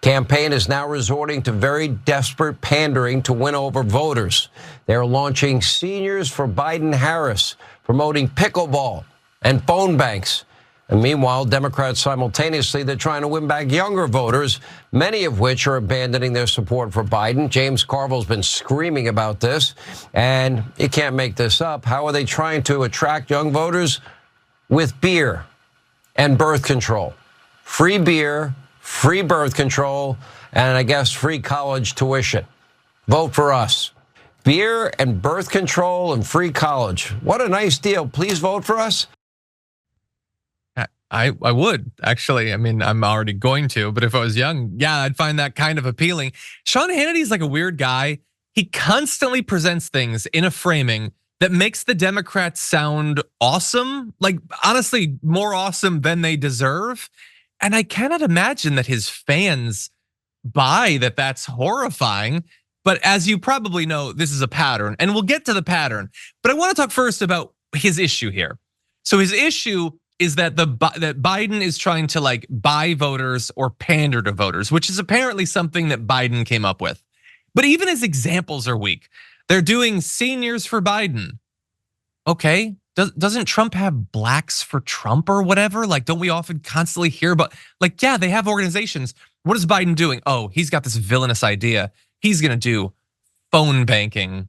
Campaign is now resorting to very desperate pandering to win over voters. They're launching Seniors for Biden-Harris, promoting pickleball and phone banks. And meanwhile, Democrats simultaneously, they're trying to win back younger voters, many of which are abandoning their support for Biden. James Carville's been screaming about this, and you can't make this up. How are they trying to attract young voters? With beer and birth control. Free beer, free birth control, and I guess free college tuition. Vote for us. Beer and birth control and free college. What a nice deal. Please vote for us. I would, actually. I mean, I'm already going to, but if I was young, yeah, I'd find that kind of appealing. Sean Hannity's like a weird guy. He constantly presents things in a framing that makes the Democrats sound awesome, like honestly, more awesome than they deserve. And I cannot imagine that his fans buy that that's horrifying. But as you probably know, this is a pattern, and we'll get to the pattern. But I want to talk first about his issue here. So his issue is that that Biden is trying to like buy voters or pander to voters, which is apparently something that Biden came up with. But even his examples are weak. They're doing Seniors for Biden. Okay, doesn't Trump have Blacks for Trump or whatever? Like, don't we often constantly hear about, like, yeah, they have organizations. What is Biden doing? Oh, he's got this villainous idea. He's gonna do phone banking.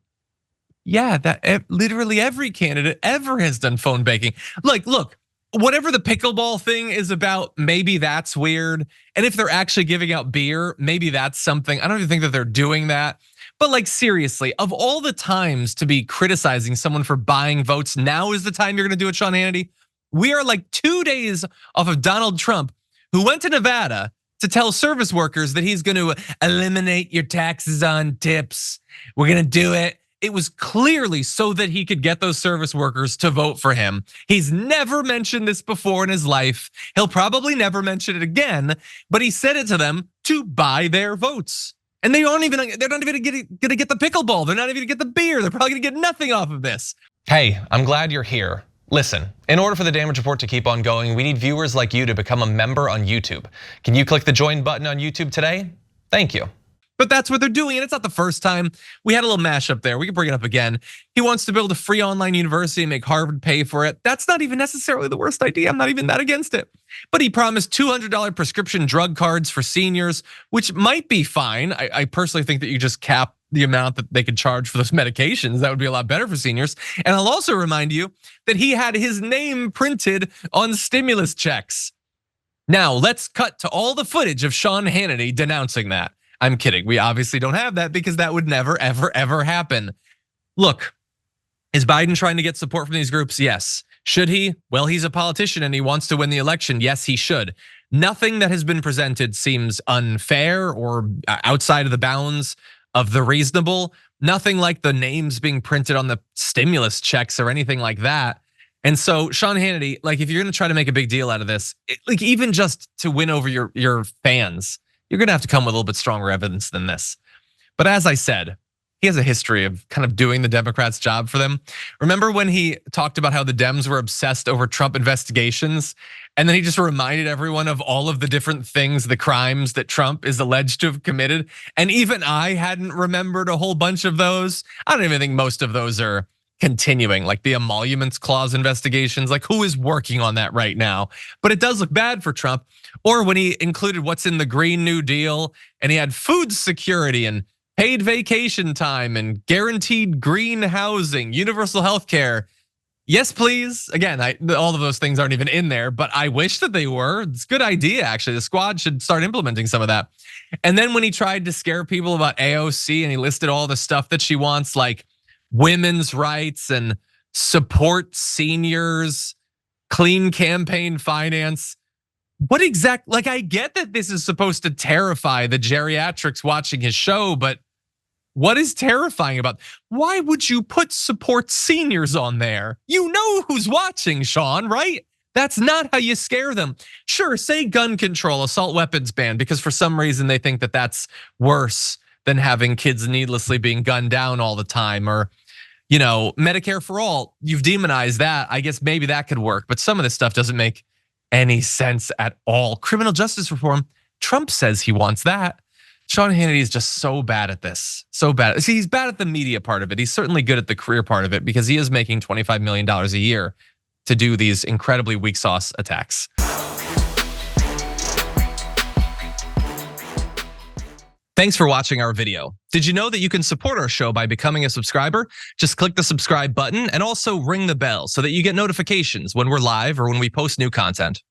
Yeah, that literally every candidate ever has done phone banking. Like, look, whatever the pickleball thing is about, maybe that's weird. And if they're actually giving out beer, maybe that's something. I don't even think that they're doing that. But like seriously, of all the times to be criticizing someone for buying votes, now is the time you're gonna do it, Sean Hannity. We are like 2 days off of Donald Trump, who went to Nevada to tell service workers that he's gonna eliminate your taxes on tips. We're gonna do it. It was clearly so that he could get those service workers to vote for him. He's never mentioned this before in his life. He'll probably never mention it again, but he said it to them to buy their votes. And they're not even gonna get the pickleball. They're not even gonna get the beer. They're probably gonna get nothing off of this. Hey, I'm glad you're here. Listen, in order for the Damage Report to keep on going, we need viewers like you to become a member on YouTube. Can you click the join button on YouTube today? Thank you. But that's what they're doing, and it's not the first time. We had a little mashup there. We can bring it up again. He wants to build a free online university and make Harvard pay for it. That's not even necessarily the worst idea. I'm not even that against it. But he promised $200 prescription drug cards for seniors, which might be fine. I personally think that you just cap the amount that they could charge for those medications. That would be a lot better for seniors. And I'll also remind you that he had his name printed on stimulus checks. Now, let's cut to all the footage of Sean Hannity denouncing that. I'm kidding. We obviously don't have that because that would never, ever, ever happen. Look, is Biden trying to get support from these groups? Yes. Should he? Well, he's a politician and he wants to win the election. Yes, he should. Nothing that has been presented seems unfair or outside of the bounds of the reasonable. Nothing like the names being printed on the stimulus checks or anything like that. And so Sean Hannity, like if you're gonna try to make a big deal out of this, like even just to win over your fans, you're gonna have to come with a little bit stronger evidence than this. But as I said, he has a history of kind of doing the Democrats' job for them. Remember when he talked about how the Dems were obsessed over Trump investigations? And then he just reminded everyone of all of the different things, the crimes that Trump is alleged to have committed. And even I hadn't remembered a whole bunch of those. I don't even think most of those are continuing, like the emoluments clause investigations, like who is working on that right now? But it does look bad for Trump. Or when he included what's in the Green New Deal and he had food security and paid vacation time and guaranteed green housing, universal health care. Yes, please. Again, all of those things aren't even in there, but I wish that they were. It's a good idea, actually. The squad should start implementing some of that. And then when he tried to scare people about AOC and he listed all the stuff that she wants, like women's rights and support seniors, clean campaign finance. What exact, like I get that this is supposed to terrify the geriatrics watching his show, but what is terrifying about, why would you put support seniors on there? You know who's watching, Sean, right? That's not how you scare them. Sure, say gun control, assault weapons ban, because for some reason they think that that's worse than having kids needlessly being gunned down all the time, or Medicare for all, you've demonized that. I guess maybe that could work, but some of this stuff doesn't make any sense at all. Criminal justice reform, Trump says he wants that. Sean Hannity is just so bad at this, so bad. See, he's bad at the media part of it. He's certainly good at the career part of it because he is making $25 million a year to do these incredibly weak sauce attacks. Thanks for watching our video. Did you know that you can support our show by becoming a subscriber? Just click the subscribe button and also ring the bell so that you get notifications when we're live or when we post new content.